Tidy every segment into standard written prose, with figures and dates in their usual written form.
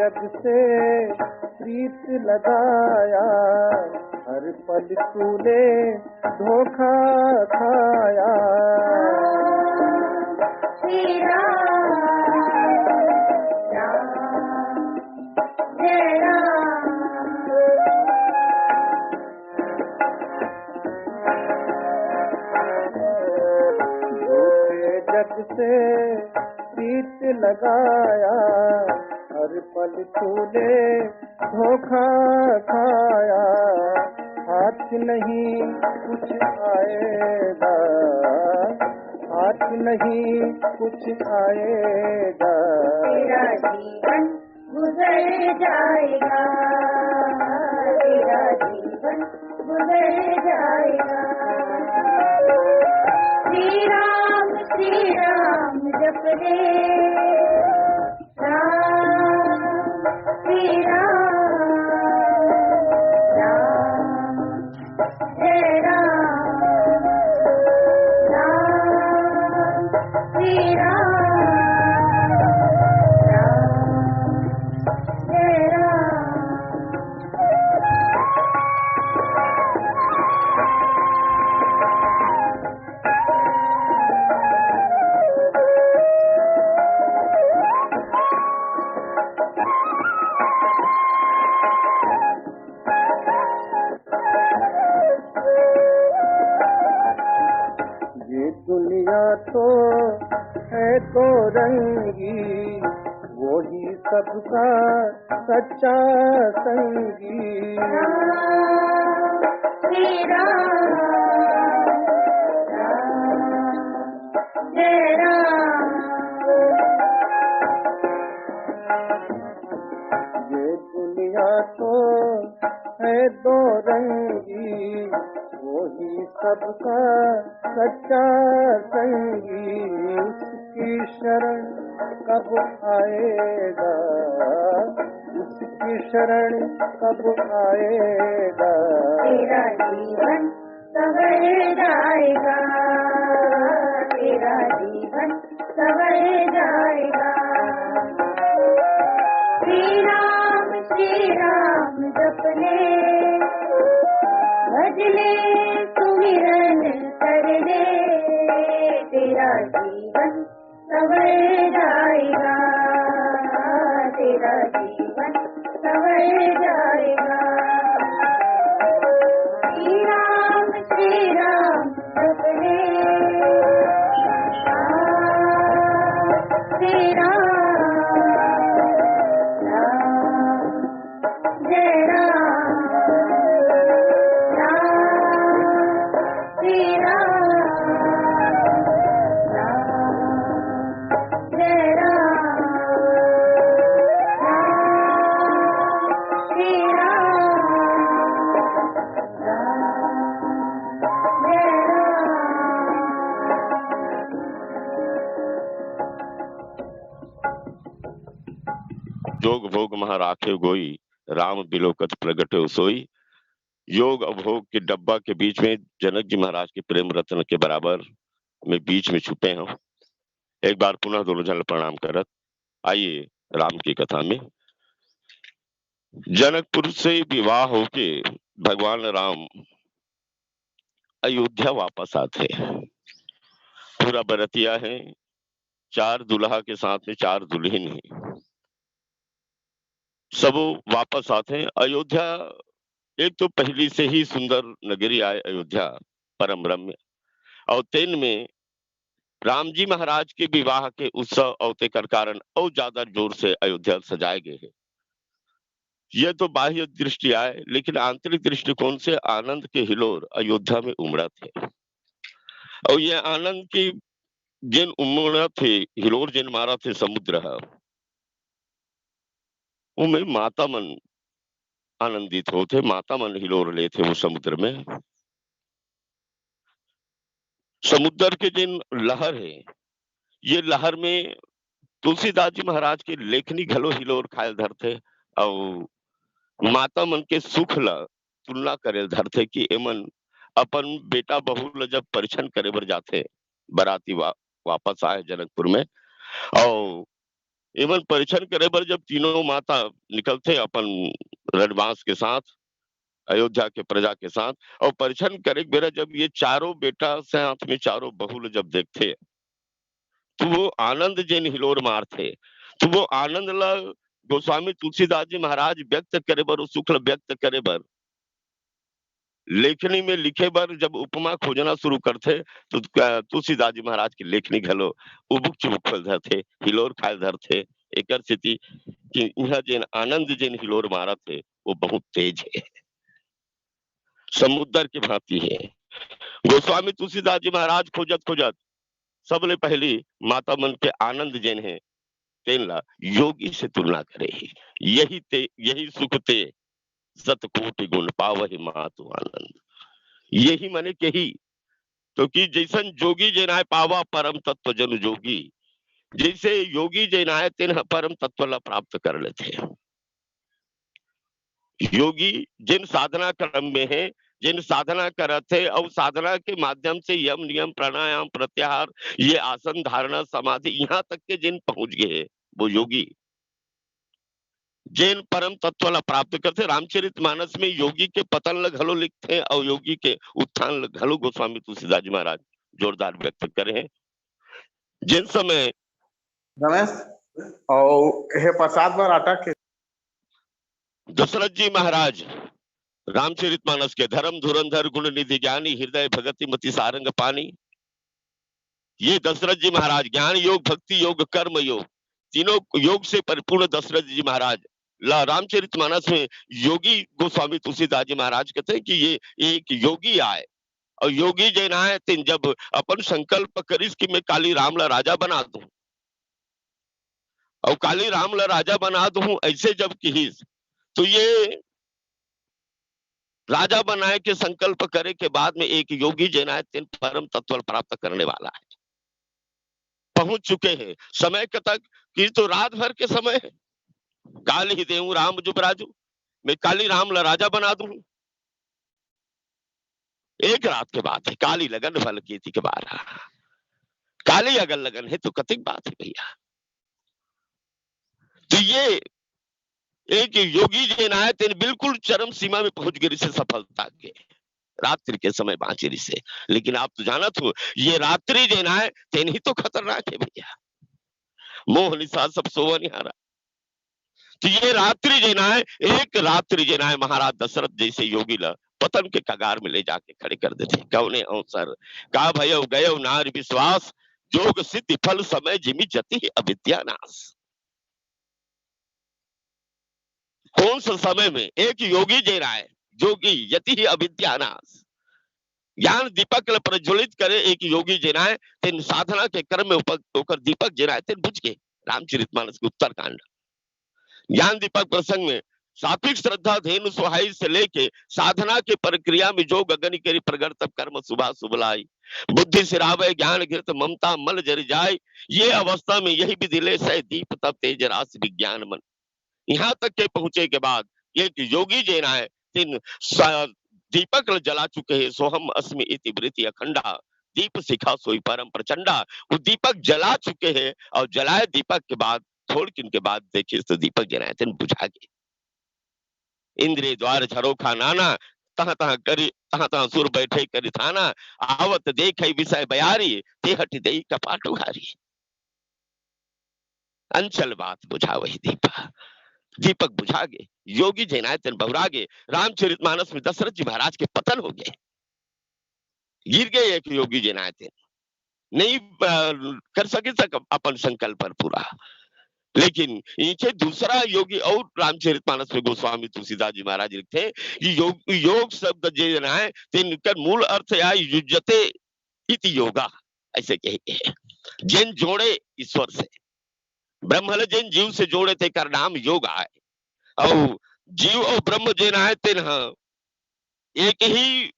जग से प्रीत लगाया, हर पल तूने धोखा खाया। श्री राम राम जय राम। झूठे जग से प्रीत लगाया, हर पल तूने धोखा खाया। हाथ नहीं कुछ आएगा, हाथ नहीं कुछ आएगा। तेरा जीवन गुजर जाएगा, तेरा जीवन गुजर जाएगा। श्री राम जप ले राम, श्री राम राम जय राम, राम श्री राम राम जय राम। ये दुनिया तो है दो रंगी, वो ही सबका सच्चा संगी। श्री राम राम जय राम। ये दुनिया तो है दो रंगी, वो ही सबका सच्चा संगी। उसकी शरण कब आएगा, उसकी शरण कब आएगा। तेरा जीवन संवर जाएगा, तेरा जीवन संवर जाएगा। श्री राम जप ले, भज ले सुमिरन कर ले। तेरा जीवन संवर जाएगा, तेरा जीवन संवर जाएगा। श्री राम जप ले श्री राम राम जय राम, राम श्री राम राम जय राम, राम श्री राम राम जय राम। जोग भोग महा राखे गोई, राम बिलोकत प्रगटे सोई। योग और भोग के डब्बा के बीच में जनक जी महाराज के प्रेम रत्न के बराबर में बीच में छुपे हैं। एक बार पुनः दोनों जन प्रणाम करत आइए राम की कथा में। जनकपुर से विवाह होके भगवान राम अयोध्या वापस आते हैं। पूरा बरतिया है, 4 दुल्हा के साथ में 4 दुल्हन है। सब वापस आते हैं अयोध्या। एक तो पहली से ही सुंदर नगरी आए अयोध्या, परम रम्य। और 3 में राम जी महाराज के विवाह के उत्सव अवते कर कारण और ज्यादा जोर से अयोध्या सजाए गए हैं। यह तो बाह्य दृष्टि आए, लेकिन आंतरिक दृष्टिकोण से आनंद के हिलोर अयोध्या में उमड़ा थे। और ये आनंद की जिन उमड़ा थे, हिलोर जिन मारा थे समुद्र है, उनमें माता मन आनंदित होते, माता मन हिलोर लेते वो समुद्र में। समुद्र के जिन लहर है, ये लहर में तुलसीदास जी महाराज के लेखनी घलो हिलोर खायल धरते। और माता मन के सुख ला तुलना करे धरते कि एमन अपन बेटा बहू ला जब परीक्षण करे बर जाते, बराती वापस आए जनकपुर में। और एवं परीक्षण करे बर जब तीनों माता निकलते अपन रणवास के साथ, अयोध्या के प्रजा के साथ, और परीक्षण करे बेरा जब ये चारों बेटा साथ में चारों बहुल जब देखते, तो वो आनंद जिन हिलोर मारथे, तो वो आनंद ला गोस्वामी तुलसीदास जी महाराज व्यक्त करे बर, उस सुख ला व्यक्त करे बर, लेखनी में लिखे बर जब उपमा खोजना शुरू करते, तो तुलसीदास जी महाराज की लेखनी घलो उबुक चुबुक होल धरथे, हिलोर खाए धरथे। एकर स्थिति कि इहाँ जेन आनंद जिन हिलोर मारत है, वो बहुत तेज है, समुद्र की भांति है। गोस्वामी तुलसीदास जी महाराज खोजत खोजत सबले पहली माता मन के आनंद जेन है, तेन ला योगी से तुलना करे ही। यही सुख ते सत कोटि गुण पावहि मातु आनंद। यही माने के ही तो कि जैसन जोगी जेनाय पावा परम तत्व जन जोगी, जैसे योगी जेनाय तेन परम तत्व ला प्राप्त कर लेते। योगी जिन साधना क्रम में है, जिन साधना करत है और साधना के माध्यम से यम नियम प्राणायाम प्रत्याहार ये आसन धारणा समाधि यहाँ तक के जिन पहुंच गए हैं, वो योगी जिन परम तत्व ला प्राप्त करते। रामचरितमानस में योगी के पतन ल घलो लिखते हैं और योगी के उत्थान ल घलो गोस्वामी तुलसीदास जी महाराज जोरदार व्यक्त करे हैं। जिन समय रमेश और हे प्रसाद बार आटा के दशरथ जी महाराज रामचरितमानस के धर्म धुरंधर गुण निधि ज्ञानी हृदय भगति मति सारंग पानी, ये दशरथ जी महाराज ज्ञान योग भक्ति योग कर्म योग तीनों योग से परिपूर्ण दशरथ जी महाराज ला रामचरितमानस में योगी गोस्वामी तुलसीदास जी महाराज कहते हैं कि ये एक योगी आए और योगी जैन आए तीन जब अपन संकल्प करिस कि मैं काली राम ला राजा बना दूं और काली राम ला राजा बना दूं, ऐसे जब कहिस तो ये राजा बनाए के संकल्प करे के बाद में एक योगी जैन आए तीन परम तत्व प्राप्त करने वाला है, पहुंच चुके हैं। समय तक कि तो रात भर के समय है, काल ही देऊं राम जुबराजू, मैं काली राम ला राजा बना दूं। एक रात के बात है, काली लगन फल की थी के बारह, काली अगर लगन है तो कतिक बात है भैया। तो ये एक योगी जैन आए तेन बिल्कुल चरम सीमा में पहुंच गए से सफलता के रात्रि के समय बांचेरी से। लेकिन आप तो जानत हो ये रात्रि जैन आए तेन ही तो खतरनाक है भैया, मोह निशा सब सोवा निहारा। तो ये रात्रि जैन आए, एक रात्रि जैन आए महाराज दशरथ जैसे योगी ला पतन के कगार में ले जाके खड़े कर देते। कौने अवसर का भयो गयो नार विश्वास, जोग सिद्धि फल समय जिमि जति अविद्या नाश। कौन सा समय में एक योगी जैन आए, जोगी यति ही अविद्या नाश, ज्ञान दीपक ल प्रज्वलित करे एक योगी जैन आए तेन साधना के क्रम में होकर दीपक जैन आए तेन बुझ गए। रामचरितमानस के उत्तरकांड ज्ञान दीपक प्रसंग में सात्विक श्रद्धा धेनु सुहाई से लेके साधना के प्रक्रिया में जो गगन करी प्रगट तब कर्म सुबह सुबलाई, बुद्धि सिरावे ज्ञान घृत ममता मल जर जाय, ये अवस्था में यही विधि ले सह दीप तब तेज रास विज्ञान मन। यहाँ तक के पहुंचे के बाद एक योगी जैन आए तीन दीपक जला चुके हैं, सोहम अस्मि इति वृत्ति अखंडा, दीप शिखा सोई परम प्रचंडा। वो दीपक जला चुके हैं और जलाए दीपक के बाद थोड़ दिन के बाद देखिए तो दीपक जलाए तेन बुझा गए। इंद्रिय द्वार झरोखा नाना, तह तह सुर बैठे करी थाना, आवत देखे विषय बयारी, ते हटि देई कपाट उघारी। अंचल बात बुझा वही दीपक बुझा गए, योगी जैनायतन बहुरा गए। रामचरितमानस में दशरथ जी महाराज के पतन हो गए, गिर गए एक योगी जैनायतन, नहीं कर सके अपन संकल्प पर पूरा। लेकिन इनके दूसरा योगी और रामचरितमानस में गोस्वामी तुलसीदास जी महाराज लिखते हैं कि योग शब्द जैन है इनका मूल अर्थ है युजते इति योगा, ऐसे कहते हैं जिन जोड़े ईश्वर से, ब्रह्म जिन जीव से जोड़े थे कर नाम योग आए, और जीव और ब्रह्म जिन आए तेन एक ही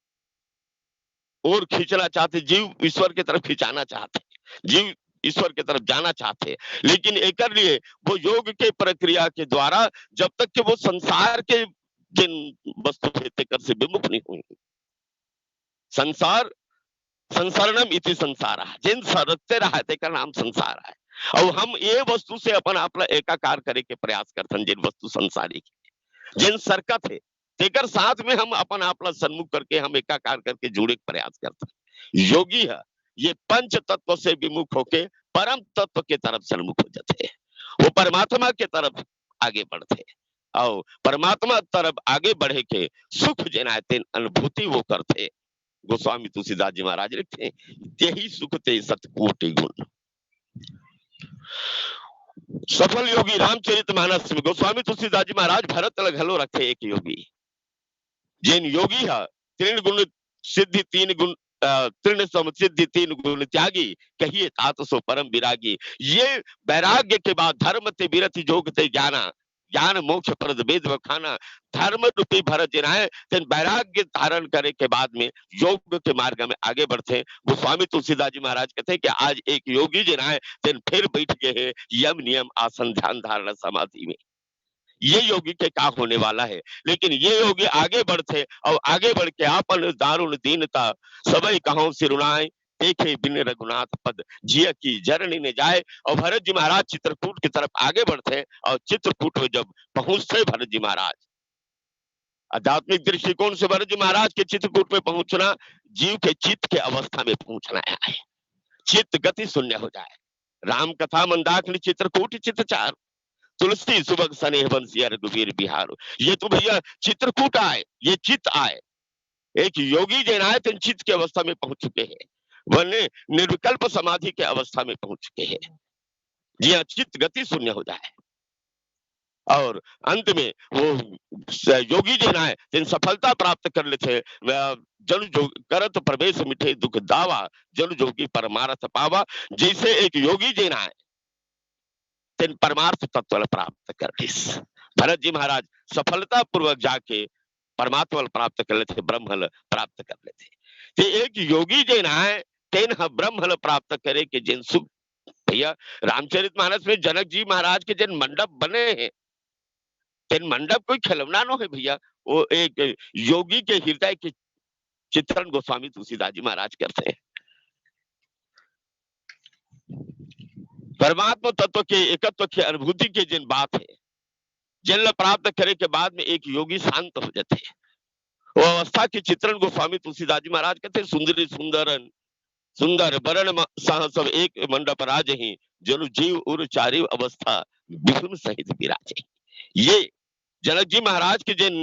और खींचना चाहते, जीव ईश्वर की तरफ खिंचाना चाहते, जीव ईश्वर की तरफ जाना चाहते, लेकिन एक लिए वो योग के प्रक्रिया के द्वारा जब तक कि वो संसार के जिन वस्तु कर से विमुख नहीं होंगे, संसार संसारणम इति संसार जिन सरकते रहा का नाम संसार है, और हम ये वस्तु से अपन आपला एकाकार करे के प्रयास करथन, जिन वस्तु संसारिक जिन सरकत है तेकर साथ में हम अपन आपला सन्मुख करके हम एकाकार करके जुड़े के प्रयास करथन। योगी है ये पंच तत्व से विमुख होके परम तत्व के तरफ सन्मुख हो जाते हैं, वो परमात्मा के तरफ आगे बढ़ते और परमात्मा तरफ आगे बढ़े के सुख जनाते अनुभूति वो करते। गोस्वामी तुलसीदास जी महाराज लिखते हैं, यही सुख ते सतकोटि गुण। सफल योगी रामचरितमानस में गोस्वामी तुलसीदास जी महाराज भरत घलो रखे एक योगी, जिन योगी है तीन गुण सिद्धि तीन गुण तृण समसिद्धि तीन गुण त्यागी, कहिए तात सो परम विरागी। ये वैराग्य के बाद धर्म ते विरति जोग ते ज्ञाना, ज्ञान मोक्ष प्रद वेद बखाना। धर्म रूपी भरत जिनाए तेन वैराग्य धारण करे के बाद में योग के मार्ग में आगे बढ़ते। गोस्वामी तुलसीदास जी महाराज कहते हैं कि आज एक योगी जिनाए तेन फिर बैठ गए हैं यम नियम आसन ध्यान धारणा समाधि में। ये योगी के का होने वाला है, लेकिन ये योगी आगे बढ़ते और आगे बढ़ के आपन दारुण दीनता सबई कहो सिरुनाए, देखे बिन रघुनाथ पद जिया की जरनी ने जाए। और भरत जी महाराज चित्रकूट की तरफ आगे बढ़ते और चित्रकूट में जब पहुंचते भरत जी महाराज, आध्यात्मिक दृष्टिकोण से भरत जी महाराज के चित्रकूट में पहुंचना जीव के चित्त के अवस्था में पहुंचना है, चित्त गति शून्य हो जाए। राम कथा मंदाकिनी चित्रकूट चित्तचार, तुलसी सुबह स्नेह बंसी रघुवीर बिहार। ये तो भैया चित्रकूट आए, ये चित्त आए, एक योगी जैन आए तो चित्त की अवस्था में पहुंच चुके हैं, वरने निर्विकल्प समाधि के अवस्था में पहुंच चुके हैं। जी हाँ, चित्त गति शून्य हो जाए और अंत में वो योगी जैन आए जिन सफलता प्राप्त कर लेते। जन जो करत प्रवेश मिठे दुख दावा, जन जोगी परमार्थ पावा। जैसे एक योगी जैन आए तेन परमार्थ तत्व प्राप्त कर लिस। भरत जी महाराज सफलता पूर्वक जाके परमात्मा प्राप्त कर लेते, ब्रह्म प्राप्त कर लेते। तो एक योगी जैन आए तेन ब्रह्म प्राप्त करे के जिन सुख। भैया रामचरितमानस में जनक जी महाराज के जिन मंडप बने हैं, तेन मंडप कोई खिलौना न है भैया, वो एक योगी के हृदय के चित्रण गोस्वामी तुलसीदास जी महाराज करते हैं। परमात्मा तत्व के एकत्व के अनुभूति के जिन बात है, जिन प्राप्त करे के बाद में एक योगी शांत हो जाते हैं। वो अवस्था के चित्रण गोस्वामी तुलसीदास जी महाराज कहते हैं, सुंदरी सुंदरन सुंदर बरण सह सब एक मंडप राज ही, जनु जीव उर चारिव अवस्था विष्णु सहित विराजे। ये जनक जी महाराज के जिन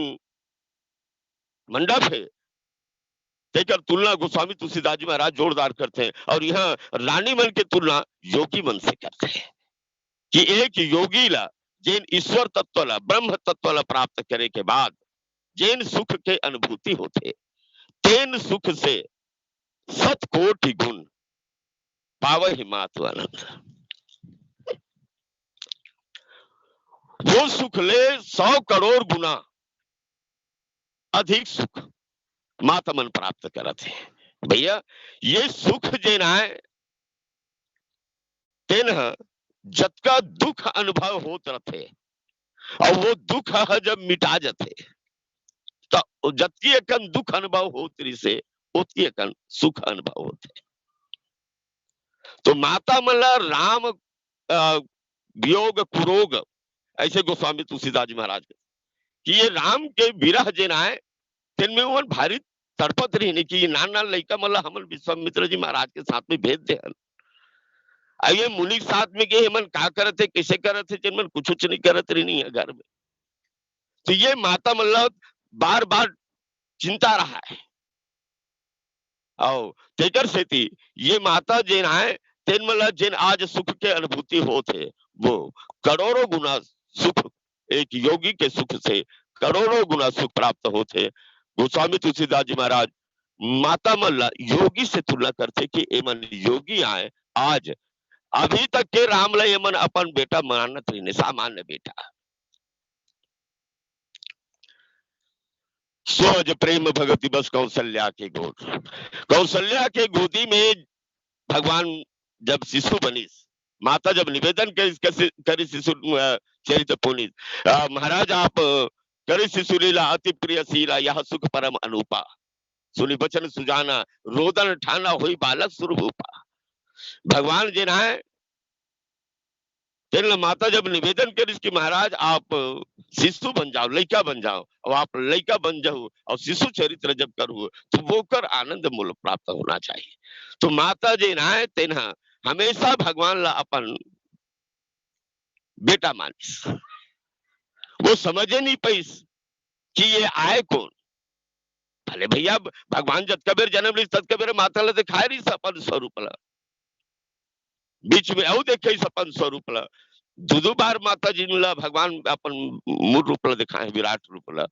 मंडप है देकर तुलना गोस्वामी तुलसीदास जी महाराज जोरदार करते हैं, और यहाँ रानी मन की तुलना योगी मन से करते हैं कि एक योगी ला जिन ईश्वर तत्व ला ब्रह्म तत्व ला प्राप्त करे के बाद जिन सुख के अनुभूति होते, तेन सुख से सत कोटि गुण पावहि मातु आनंद। वो सुख ले 100 करोड़ गुना अधिक सुख माता मन प्राप्त करते हैं। भैया ये सुख जेना है तेन जतका दुख अनुभव होत रहते, और वो दुख जब मिटा जाते तो जतकी अकन दुख अनुभव होत से उतकी अकन सुख अनुभव होते। तो माता मला राम वियोग कुरोग, ऐसे गोस्वामी तुलसीदास जी महाराज कि ये राम के विरह जेना है तिनमें वो भारी तड़पत रही नहीं कि नान नान लड़का मला हमन विश्वामित्र जी महाराज के साथ में भेज दे। ये मुनि के साथ में गए मन का करते कैसे करते, जिनमन कुछ नहीं करत रही नहीं है घर में। तो ये माता मल्ला बार बार चिंता रहा है, और तेकर सेती ये माता जिन आए तेन मला जिन आज सुख के अनुभूति होते, वो करोड़ों गुना सुख एक योगी के सुख से करोड़ों गुना सुख प्राप्त होते। गोस्वामी तुलसीदास जी महाराज माता मल्ला योगी से तुलना करते कि एमन योगी आए आज अभी तक के राम ला एमन अपन बेटा मानत रही, सामान्य बेटा। सोज प्रेम भगति बस कौशल्या के गोद, कौशल्या के गोदी में भगवान जब शिशु बनी, माता जब निवेदन करी शिशु चरित्र पुनीत, महाराज आप करे शिशु लीला अति प्रिय शीला, यह सुख परम अनुपा, सुनि बचन सुजाना रोदन ठाना हुई बालक स्वरूपा। भगवान जी ना तेन माता जब निवेदन करिस कि महाराज आप शिशु बन जाओ, लइका बन जाओ, और आप लइका बन जाओ और शिशु चरित्र जब करू तो वोकर आनंद मूल प्राप्त होना चाहिए। तो माता जे नाय तेना हमेशा भगवान ला अपन बेटा मानिस। वो समझे नहीं पाइस कि ये आए कौन। भले भैया भगवान जत कबीर जन्म ली तत कबीर माता ला दिखाए रही अपन स्वरूप ला, बीच में औ देखे अपन स्वरूप ला। दो बार माता जी ला भगवान अपन मूल रूप ला दिखाए, विराट रूप ला।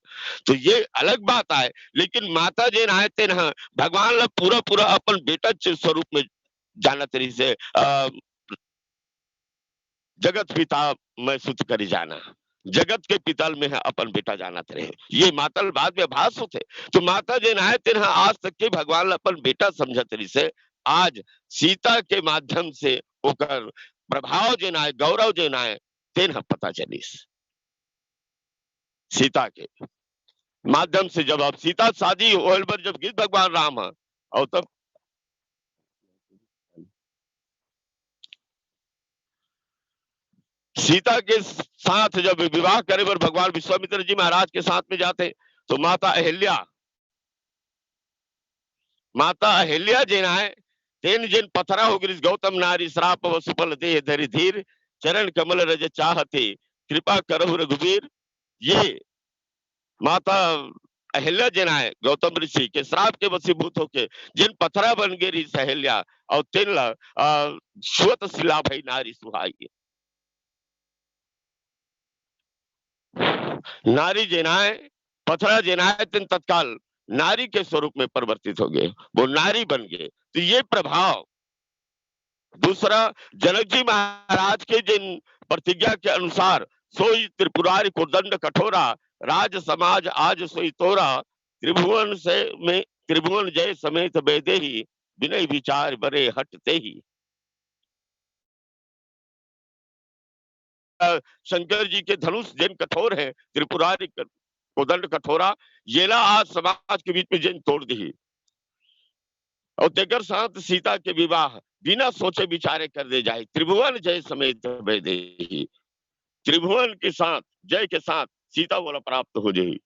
तो ये अलग बात आए, लेकिन माता जी नाय तेना भगवान ला पूरा पूरा अपन बेटा स्वरूप में जानत रही से जगत पिता मैं सुत करी जाना, जगत के पितल में है अपन बेटा जानत रहे। ये मातल बाद में भास होते। तो माता जे नाय तेना आज तक के भगवान ला अपन बेटा समझत रही से आज सीता के माध्यम से ओकर प्रभाव जे नाय, गौरव जे नाय तेन पता चलिस। सीता के माध्यम से जब अब सीता शादी होल पर जब गिर भगवान राम है और तब सीता के साथ जब विवाह करे पर भगवान विश्वामित्र जी महाराज के साथ में जाते तो माता अहिल्या जे नाय तेन जिन पथरा हो गिरिस गौतम नारी श्राप वसुफल देह धरि धीर चरण कमल रज चाहते कृपा करहु रघुवीर। ये माता अहिल्या जे नाय गौतम ऋषि के श्राप के वशीभूत होके जिन पथरा बन गिरी अहिल्या और तेन ला श्वेत शिला भई नारी सुहाई। नारी जेनाए पथरा जेनाए तीन तत्काल नारी के स्वरूप में परिवर्तित हो गए, वो नारी बन गए। तो ये प्रभाव दूसरा जनक जी महाराज के जिन प्रतिज्ञा के अनुसार सोई त्रिपुरारी को दंड कठोरा राज समाज आज सोई तोरा त्रिभुवन से में त्रिभुवन जय समेत बेदेही विनय विचार बरे हटते ही। शंकर जी के धनुष जिन कठोर है त्रिपुरारी कोदंड कठोरा येला आज समाज के बीच में जिन तोड़ दी और तेकर साथ सीता के विवाह बिना सोचे विचारे कर दे जाए त्रिभुवन जय समेत वैदेही। त्रिभुवन के साथ जय के साथ सीता वाला प्राप्त हो जाए।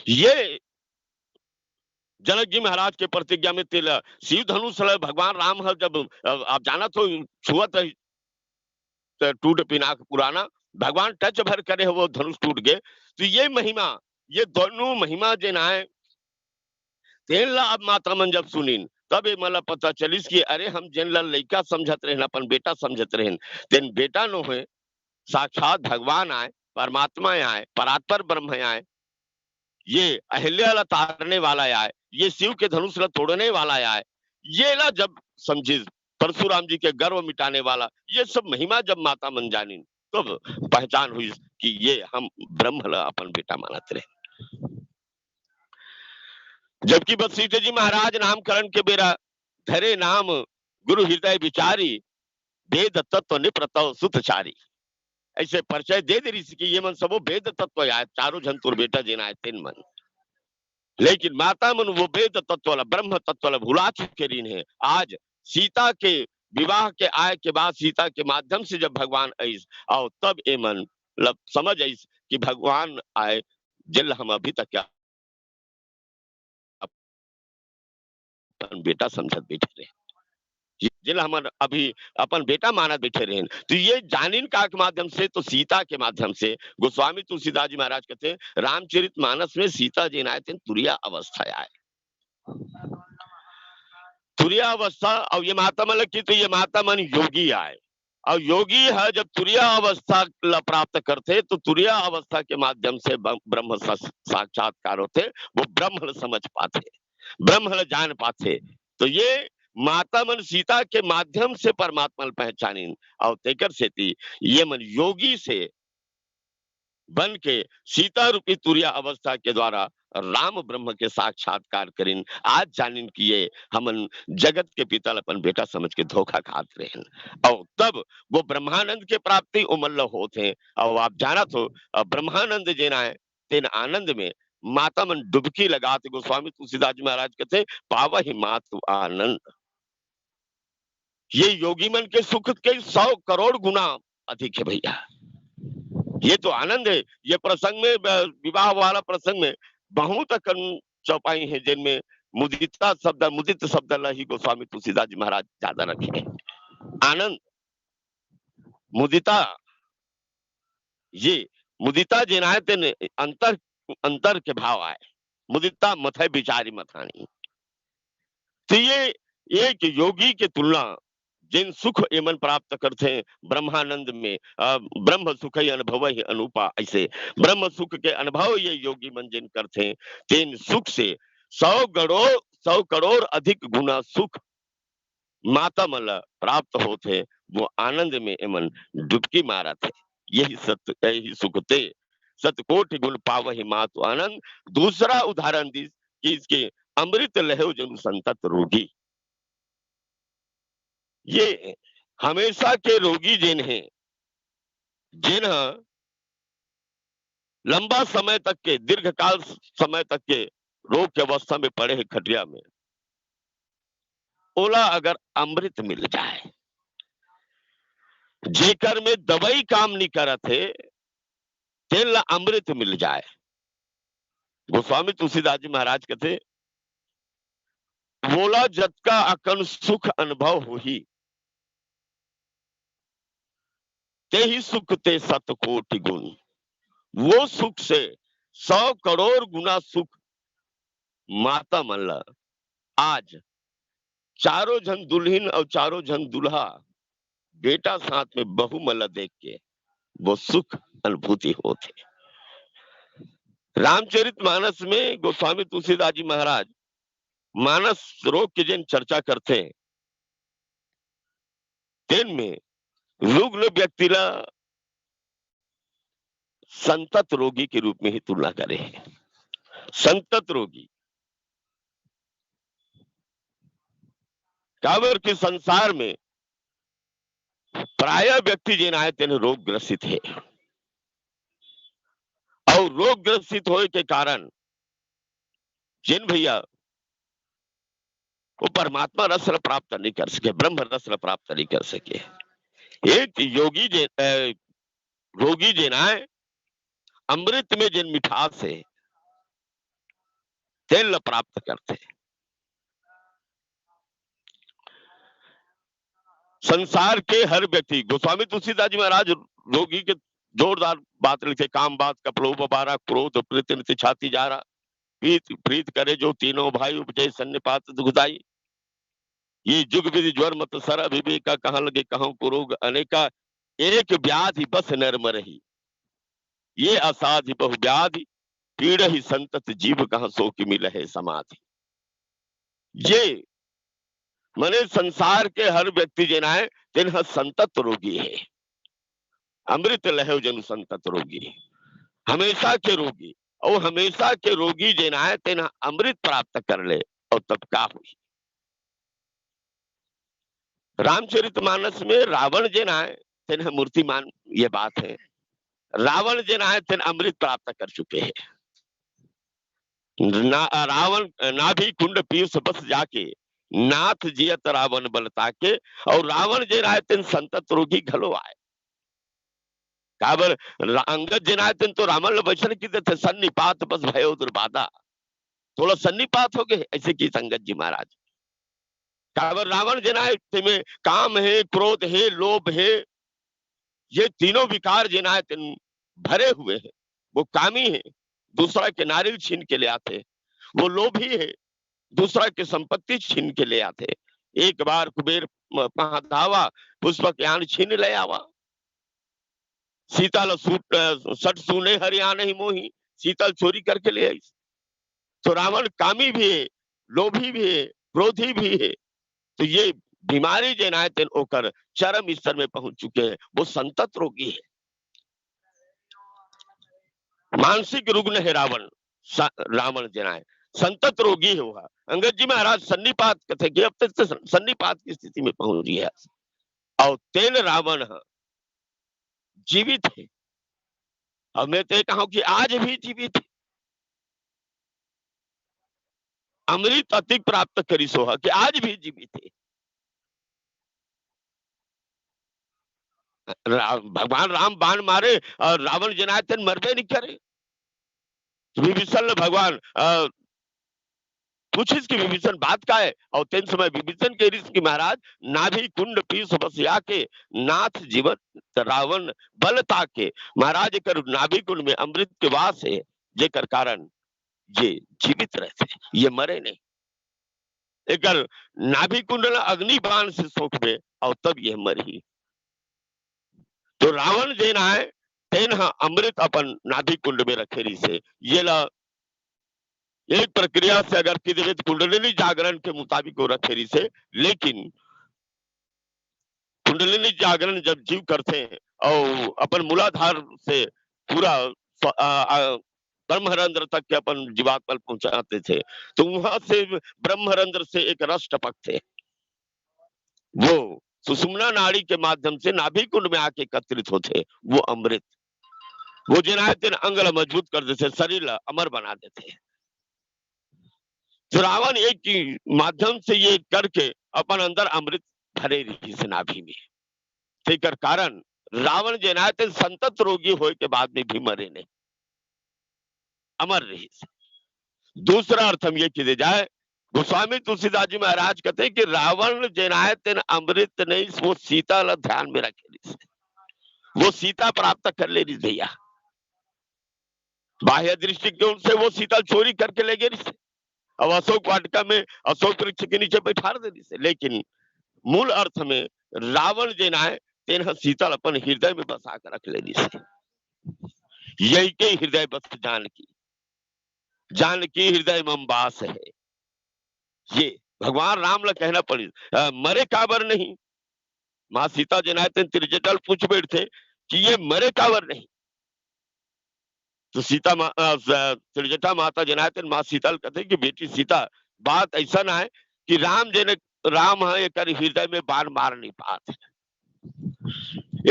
ये जनक जी महाराज के प्रतिज्ञा में तिल शिव धनुष भगवान राम है जब आप जाना तो छुअत टूट पिनाक पुराना भगवान टच भर करे वो धनुष टूट गए। तो ये महिमा ये दोनों महिमा जे नाय तेन ला अब माता मन जब सुनीन तब ये मला पता चलिस कि अरे हम जिन ला लइका समझत रहे अपन बेटा समझत रहे तेन बेटा नो है साक्षात भगवान आए, परमात्मा आए, परात्पर ब्रह्म आए, ये अहिल्या ला तारने वाला आए, ये शिव के धनुष ला तोड़ने वाला आए। ये ला जब समझी परशुराम जी के गर्व मिटाने वाला ये सब महिमा जब माता मन जानी तब पहचान हुई कि ये हम ब्रह्म ला अपन बेटा मानत रहे। जबकि वशिष्ठ जी महाराज नामकरण के बेरा धरे नाम गुरु हृदय विचारी वेद तत्व निप्रतव सुतचारी। ऐसे परिचय दे दे रही कि ये मन सबो वेद तत्व आए चारों जंतुर बेटा जिन आए तीन मन, लेकिन माता मन वो वेद तत्व वाला ब्रह्म तत्व वाला भुला चुके रही है। आज सीता के विवाह के आय के बाद सीता के माध्यम से जब भगवान आईस और तब ए मन समझ आईस कि भगवान आए जिल हम अभी तक क्या अपन बेटा समझत बैठे रहे, जिल हम अभी अपन बेटा मानत बैठे रहे। तो ये जानिन का के माध्यम से तो सीता के माध्यम से गोस्वामी तुलसीदास जी महाराज कहते रामचरित मानस में सीता जी नाय तुरिया अवस्था आए, तुरिया अवस्था। और ये माता मन की तो ये माता मन योगी आए और योगी है जब तुरिया अवस्था प्राप्त करते तो तुरिया अवस्था के माध्यम से ब्रह्म साक्षात्कार होते, वो ब्रह्म समझ पाते, ब्रह्म जान पाते। तो ये माता मन सीता के माध्यम से परमात्मा पहचानी और तेकर से ये मन योगी से बन के सीता रूपी तुरिया अवस्था के द्वारा राम ब्रह्म के साक्षात्कार करिन। आज जानिन कि ये हमन जगत के पिता अपन बेटा समझ के धोखा खाते रहे और तब वो ब्रह्मानंद के प्राप्ति उमल्ल होते हैं। और आप जाना तो ब्रह्मानंद जेना है तेन आनंद में माता मन डुबकी लगाते गोस्वामी तुलसीदास जी महाराज कहते पावहि मातु आनंद। ये योगी मन के सुख के 100 करोड़ गुना अधिक है भैया। ये तो आनंद है। ये प्रसंग में विवाह वाला प्रसंग में बहुत अकन चौपाई है जिनमें मुदित शब्द ही गोस्वामी तुलसीदास जी महाराज ज्यादा रखे हैं। आनंद मुदिता, ये मुदिता जिनायत ने अंतर अंतर के भाव आए, मुदिता मथे बिचारी मथानी। तो ये एक योगी के तुलना जिन सुख एमन प्राप्त करते हैं ब्रह्मानंद में, ब्रह्म सुख ही अनुभव ही अनुपा, ऐसे ब्रह्म सुख के अनुभव ये योगी मन जिन करते हैं तीन सुख से 100 करोड़ अधिक गुना सुख माता मल प्राप्त होते, वो आनंद में एमन डुबकी मारा थे। यही सत्य, यही सुख थे सतकोटि गुण पावहि मातु आनंद। दूसरा उदाहरण दी कि इसके अमृत लहु जनु संतत रोगी। ये हमेशा के रोगी जिन हैं, जिन लंबा समय तक के दीर्घकाल समय तक के रोग की अवस्था में पड़े हैं खटिया में, ओला अगर अमृत मिल जाए, जेकर में दवाई काम नहीं करत है तेल अमृत मिल जाए। गोस्वामी तुलसीदास जी महाराज कहते बोला जत का अकन सुख अनुभव हो ही, ते ही सुख ते सत कोटि गुण। वो सुख से 100 करोड़ गुना सुख माता मल्ला आज चारों जन दुल्हन और चारों जन दुल्हा बेटा साथ में बहू मल्ला देख के वो सुख अनुभूति होते। रामचरितमानस में गोस्वामी तुलसीदास जी महाराज मानस रोग की जिन चर्चा करते हैं दिन में रुग्ण व्यक्तिला संतत रोगी के रूप में ही तुलना करे हैं। संतत रोगी काबर के संसार में प्राय व्यक्ति जिन आए तेन रोग ग्रसित है और रोग ग्रसित होने के कारण जिन भैया वो परमात्मा रस प्राप्त नहीं कर सके, ब्रह्म रस प्राप्त नहीं कर सके। एक योगी रोगी जिन आए अमृत में जिन मिठास है तेल प्राप्त करते। संसार के हर व्यक्ति गोस्वामी तुलसीदास जी महाराज रोगी के जोरदार बात लिखे, काम बात कपड़ों बारा क्रोध प्रीत छाती जा रहा, प्रीत करे जो तीनों भाई उपजय सन्निपात दुखदाई। ये जुग विधि ज्वर मत सर विवेका कहाँ लगे कहाँ को रोग अनेका, एक व्याधि बस नर्म रही, ये असाधि बहु व्याधि पीड़ ही संतत जीव कहाँ सो की मिल है समाधि। ये मने संसार के हर व्यक्ति जिनाए तिन्ह संतत रोगी है, अमृत लहु जनु संतत रोगी, हमेशा के रोगी। और हमेशा के रोगी जिनाए तिन्ह अमृत प्राप्त कर ले और तब क्या हुई। रामचरितमानस में रावण जिनाए तिन्ह मूर्तिमान, ये बात है। रावण जिनाए तिन्ह अमृत प्राप्त कर चुके हैं। रावण नाभि कुंड पीयूष बस जाके नाथ जियत रावण बलता के, और रावण जे राय तिन संतत रोगी घलो आए। काबर अंगद जे राय तिन तो रावण वचन की थे सन्निपात बस भयो दुर्बाधा, थोड़ा सन्निपात हो गए ऐसे की संगत जी महाराज। काबर रावण जे राय में काम है, क्रोध है, लोभ है, ये तीनों विकार जे राय तिन भरे हुए हैं। वो कामी है, दूसरा के नारियल छीन के ले आते, वो लोभी है, दूसरा की संपत्ति छीन के ले आते। एक बार कुबेर धावा पुष्पक यान छीन ले आवा, सीता सट सुने हरियाण ही मोही, सीतल चोरी करके ले आई। तो रावण कामी भी है, लोभी भी है, क्रोधी भी है। तो ये बीमारी जेनायतन होकर चरम स्तर में पहुंच चुके हैं, वो संतत रोगी है, मानसिक रुग्ण है रावण। रावण जनाए संतत रोगी हुआ। अंगद जी महाराज सन्निपात कथे कि अब तक सन्निपात की स्थिति में पहुंच गया और तेल रावण जीवित है। और मैं तो कहा कि आज भी जीवित है। अमृत अति प्राप्त करी सोहा कि आज भी जीवित है। भगवान राम बाण मारे और रावण जनार्दन मरबे नहीं करे। विभीषण ने भगवान पूछिस कि विभीषण बात का है और तेन समय विभीषण के ऋषि की महाराज नाभि कुंड पीस बसिया के नाथ जीवन रावण बलता के महाराज कर नाभि कुंड में अमृत के वास है जेकर कारण ये जीवित रहते, ये मरे नहीं। एकर नाभि कुंड अग्नि बाण से सोख में और तब यह मरी। तो रावण जेना है तेन अमृत अपन नाभि कुंड में रखेरी से ये ला एक प्रक्रिया से अगर की देवे तो कुंडलिनी जागरण के मुताबिक हो रखेरी से, लेकिन कुंडलिनी जागरण जब जीव करते हैं और अपन मूलाधार से पूरा ब्रह्मरंध्र तक के अपन जीवात्मा पहुंचाते थे, तो वहां से ब्रह्मरंध्र से एक रस टपक थे, वो सुषुम्ना नाड़ी के माध्यम से नाभि कुंड में आके एकत्रित होते, वो अमृत वो जिनायत अंग मजबूत कर देते, शरीर अमर बना देते। तो रावण एक की माध्यम से ये करके अपन अंदर अमृत भरे रही से नाभि में, तेकर कारण रावण जिनायत संतत रोगी होए के बाद में भी मरे नहीं, अमर रही से। दूसरा अर्थ हम ये किए जाए, गोस्वामी तुलसीदास जी महाराज कहते हैं कि रावण जिनायत अमृत नहीं, वो सीता ला ध्यान में रखे, वो सीता प्राप्त कर ले रही भैया, बाह्य दृष्टिकोण से वो सीता चोरी करके ले गई से और अशोक वाटिका में अशोक वृक्ष के नीचे बैठा दे रही से, लेकिन मूल अर्थ में रावण जेना है तेन सीता अपन हृदय में बसा कर रख ले रही से। यही के हृदय बस जानकी हृदय में वास है। ये भगवान राम ला कहना पड़ी मरे काबर नहीं, माँ सीता जनायतन त्रिजटल पूछ बैठते कि ये मरे काबर नहीं, तो सीता त्रिजटा माता जनायतन माँ सीता कहते कि बेटी सीता बात ऐसा ना है कि राम है एक हृदय में बार मार नहीं पाते,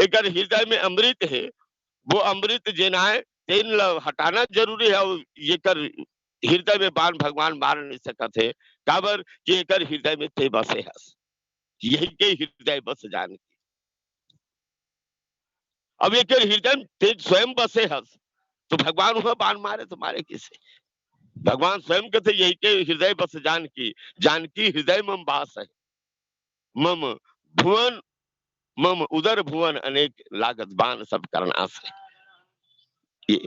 एक हृदय में अमृत है, वो अमृत जेना है तेन हटाना जरूरी है और ये कर हृदय में बाण भगवान मार नहीं सकते है, काबर कि एक हृदय में ते बसे हस, यही के हृदय बस जान की। अब एक हृदय में ते स्वयं बसे हस तो भगवान वह बाण मारे तो मारे किसे, भगवान स्वयं कहते यही के हृदय बस जानकी हृदय मम वास है, मम भुवन मम उदर भुवन अनेक लागत बाण सब करनास है। ये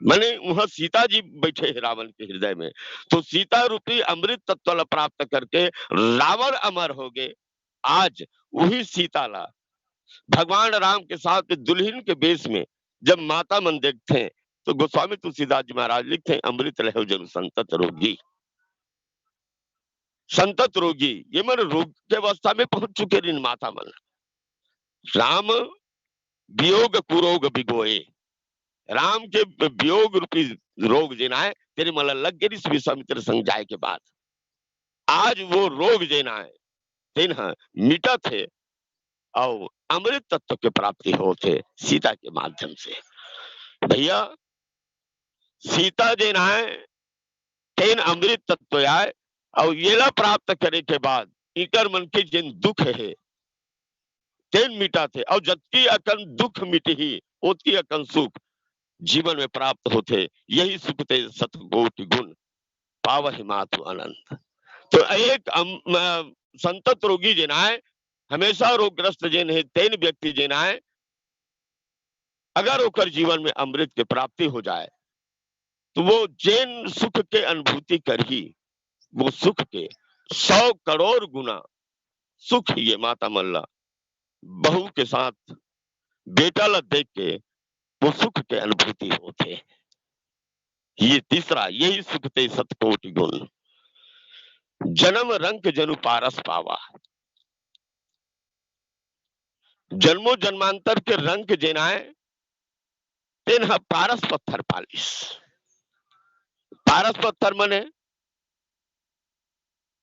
माने वहां सीता जी बैठे हैं रावण के हृदय में, तो सीता रूपी अमृत तत्व प्राप्त करके रावण अमर हो गए। आज वही सीता ला भगवान राम के साथ दुल्हन के बेस में जब माता मन देखते हैं तो गोस्वामी तुलसीदास जी महाराज लिखते हैं अमृत लहो जन संतत रोगी, संतत रोगी ये मन रोग के अवस्था में पहुंच चुके इन माता मन। राम वियोग कुरोग बिगोए, राम के वियोग रूपी रोग जेना है तेरे मन लग गई इस विश्वामित्र संग जाए के बाद, आज वो रोग जेना है तेन मिटत है और अमृत तत्व के प्राप्ति होते सीता के माध्यम से। भैया सीता जेना है तेन अमृत तत्व आए और ये ला प्राप्त करे के बाद इकर मन के जिन दुख है तेन मिटा थे और जबकि अकन दुख मिटी ही ओती अकन सुख जीवन में प्राप्त होते, यही सुख ते सतकोटि गुण पावहि मातु अनंत। तो एक संतत रोगी जेना है हमेशा रोगग्रस्त जेन है तेन व्यक्ति जेना है अगर ओकर जीवन में अमृत के प्राप्ति हो जाए तो वो जैन सुख के अनुभूति कर ही वो सुख के 100 करोड़ गुना सुख ये माता मल्ला बहू के साथ बेटा ला देख के वो सुख के अनुभूति होते। ये तीसरा यही सुख ते सतकोटि गुण, जन्म रंक जनु पारस पावा, जन्मों जन्मांतर के रंक जेना है तेन पारस पत्थर पालिस, पारस पत्थर मने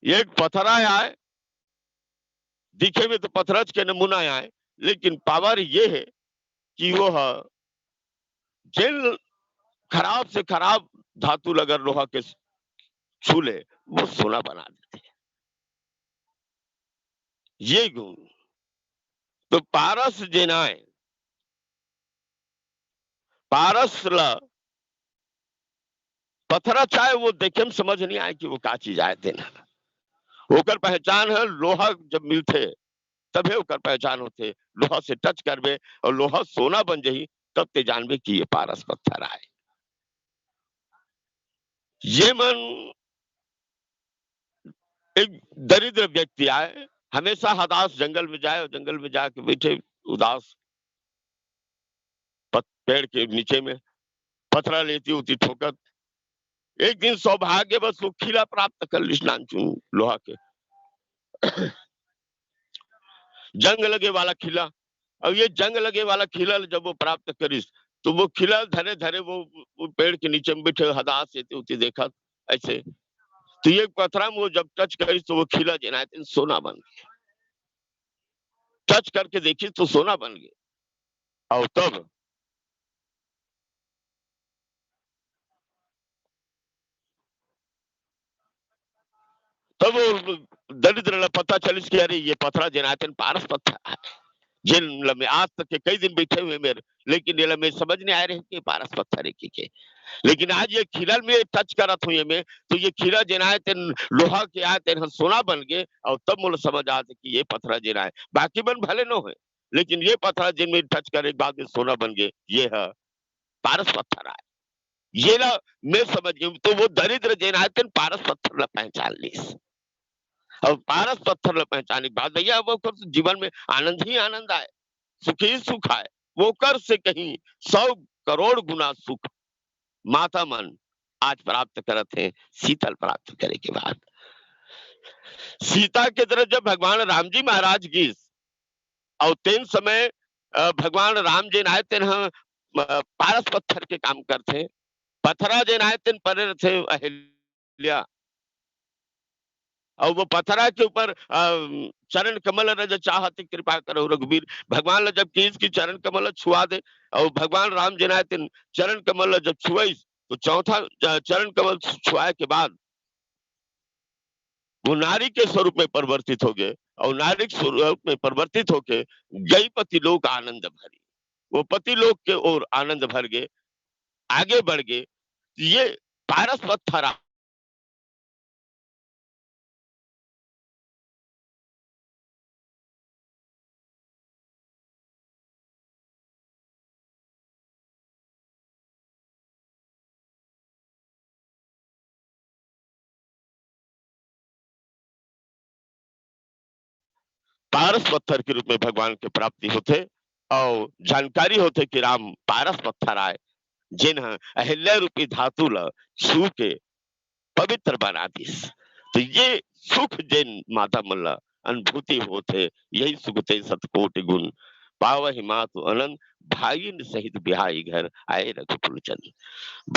एक पत्थर आए दिखे में तो पत्थरज के नमूना आए, लेकिन पावर ये है कि वो जेल खराब से खराब धातु अगर लोहा के छूले वो सोना बना देते। ये गुण तो पारस जेनाय पारस ला पत्थरा चाहे वो देखे में समझ नहीं आए कि वो का चीज आए देना ओकर पहचान है लोहा जब मिलते तबे ओकर पहचान होते लोहा से टच करबे और लोहा सोना बन जही तब ते जानबे कि ये पारस पत्थर आए। ये मन एक दरिद्र व्यक्ति आए हमेशा हदास जंगल में जाए और जंगल में जाके बैठे उदास पेड़ के नीचे में पथरा लेती होती ठोकर एक दिन सौभाग्य बस वो खीला प्राप्त कर लिस्नान चुन लोहा के जंग लगे वाला खिला। अब ये जंग लगे वाला खिला जब वो प्राप्त करिस तो वो खिला धरे धरे वो पेड़ के नीचे में बैठे हदास लेती होती देखा ऐसे तो ये पथरा में वो जब टच करिस तो वो खिला जेनायतिन सोना बन गया। टच करके देखी तो सोना बन गया और तब वो दरिद्र ला पता चलिस कि अरे ये पथरा जेनायतिन पारस पत्थर है जिन लमे आज तक के कई दिन बैठे हुए मेरे लेकिन ये लमे समझ नहीं आ रहे कि पारस पत्थर है के लेकिन आज ये खिलल में टच करत हुए में तो ये खिला जेनाए तेन लोहा के आए तेन सोना बन गए और तब मुझे समझ आते कि ये पत्थरा जेनाए बाकी बन भले न हो लेकिन ये पत्थरा जिनमें टच करे के बाद में सोना बन गए ये है पारस पत्थर आए ये ला मैं समझ गई तो वो दरिद्र जेनाए तेन पारस पत्थर ला पहचान लीस और पारस पत्थर ला पहचाने के बाद भैया वो जीवन में आनंद ही आनंद आए सुख ही सुख आए वो कर से कहीं 100 करोड़ गुना सुख माता मन आज प्राप्त करत है शीतल प्राप्त करे के बाद सीता के तरह जब भगवान राम जी महाराज की और तेन समय भगवान राम जी नाय तेन पारस पत्थर के काम करते पथरा जे नाय तेन परे थे अहिल्या और वो पथरा के ऊपर चरण कमल रज चाहते कृपा करो रघुवीर भगवान जब किस की चरण कमल छुआ दे और भगवान राम जी नाय तेन चरण कमल जब छुआई तो चौथा चरण कमल छुआए के बाद वो नारी के स्वरूप में परिवर्तित हो गए और नारी के स्वरूप में परिवर्तित होके गई पति लोक आनंद भरी वो पति लोक के ओर आनंद भर गए आगे बढ़ गए ये पारस पत्थर पारस पत्थर के रूप में भगवान के प्राप्ति होते और जानकारी होते कि राम पारस पत्थर आए जिन अहिल्या रूपी धातु ल छू के पवित्र बना दिस तो ये सुख जिन माता मल्ला अनुभूति होते यही सुखते सतकोटि गुण पावहि मातु अनंत भाई सहित बिहाई घर आए रघुकुल चंद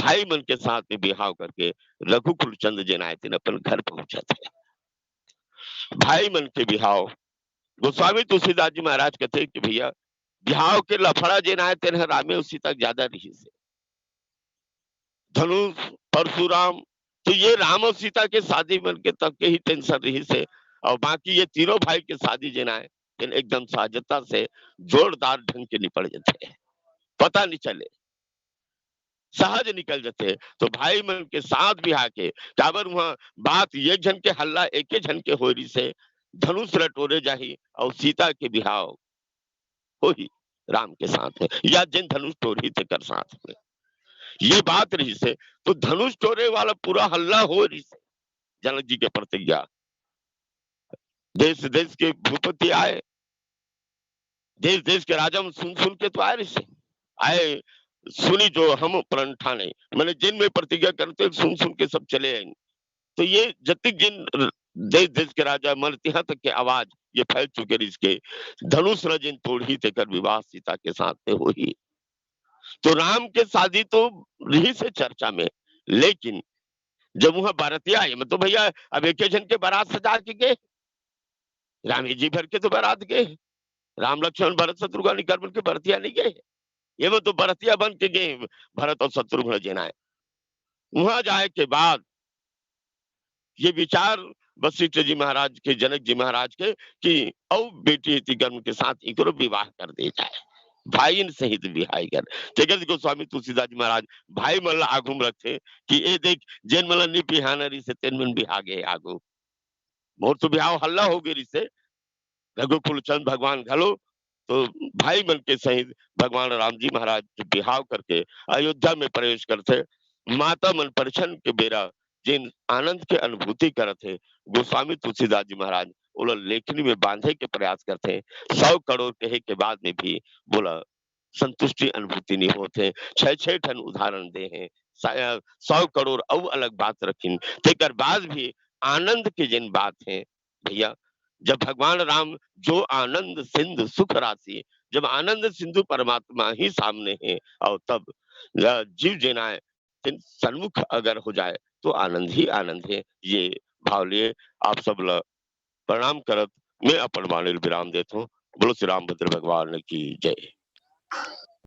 भाई मन के साथ में बिहाव करके रघुकुल चंद जिन आए थे अपन घर पहुंचे थे भाई मन के बिहाव गोस्वामी तुलसीदास जी महाराज कहते कि भैया बिहाव के लफड़ा जिन आए तेन रामे उसी तक ज्यादा रही से धनुष परशुराम तो ये राम और सीता के शादी मन के तक के ही टेंशन रही से और बाकी ये तीनों भाई के शादी जिन आए एकदम सहजता से जोरदार ढंग के निपट जाते पता नहीं चले सहज निकल जाते तो भाई मन के साथ बिहा के काबर वहां बात ये जन के हल्ला एक जन के होरी से धनुष रटोरे जाही और सीता के बिहाव हो ही राम के साथ में या जिन धनुष टोरी थे कर साथ में ये बात रही से तो धनुष टोरे वाला पूरा हल्ला हो रही से जनक जी के प्रतिज्ञा देश देश के भूपति आए देश देश के राजा सुन सुन के तो आए रही से आए सुनी जो हम प्रण ठाने मैंने जिन में प्रतिज्ञा करते सुन सुन के सब चले आएंगे तो ये जतिक जिन देश देश के राजा मरतिहा तक के आवाज ये फैल चुके इसके धनुष रजिन तोड़ी तेकर विवाह सीता के साथ में हो ही तो राम के शादी तो रही से चर्चा में लेकिन जब वहां बारातिया आए मतलब भैया अब एक जन के बारात सजा के गए राम जी भर के तो बारात गए राम लक्ष्मण भरत शत्रुघ्न निकर बन के बरतिया नहीं गए ये वो तो बरतिया बन के गए भरत और शत्रुघ्न जिनाए वहां जाए के बाद ये विचार वशिष्ठ जी महाराज के, जनक जी महाराज के कि औ बेटी इति गर्म के साथ इकरो विवाह कर दे जाए, भाईन सहित बिहाई कर। तेकर गोस्वामी तुलसीदास जी महाराज भाई मन ला आघू में रखे कि ए देख जेन मन ला नी बिहाना रही से तेन मन बिहागे आघू। मोर तो बिहाव हल्ला हो गई से रघुकुल चंद भगवान घलो तो भाई मन के सहित भगवान राम जी महाराज के बिहाव करके अयोध्या में प्रवेश करते। माता मन परिछन के बेरा जिन आनंद के अनुभूति करते गोस्वामी तुलसीदास जी महाराज ओला लेखनी में बांधे के प्रयास करते। 100 करोड़ कहे के बाद में भी बोला संतुष्टि अनुभूति नहीं होते। 6 ठन उदाहरण दे हैं, 100 करोड़ और अलग बात रखिन तेकर बाद भी आनंद के जिन बात है भैया, जब भगवान राम जो आनंद सिंधु सुख राशि, जब आनंद सिंधु परमात्मा ही सामने है और तब जीव जनाए सन्मुख अगर हो जाए तो आनंद ही आनंद है। ये भाव लिए आप सब ला प्रणाम करत मैं अपन वाणी विराम देता हूँ। बोलो श्री रामभद्र भगवान की जय।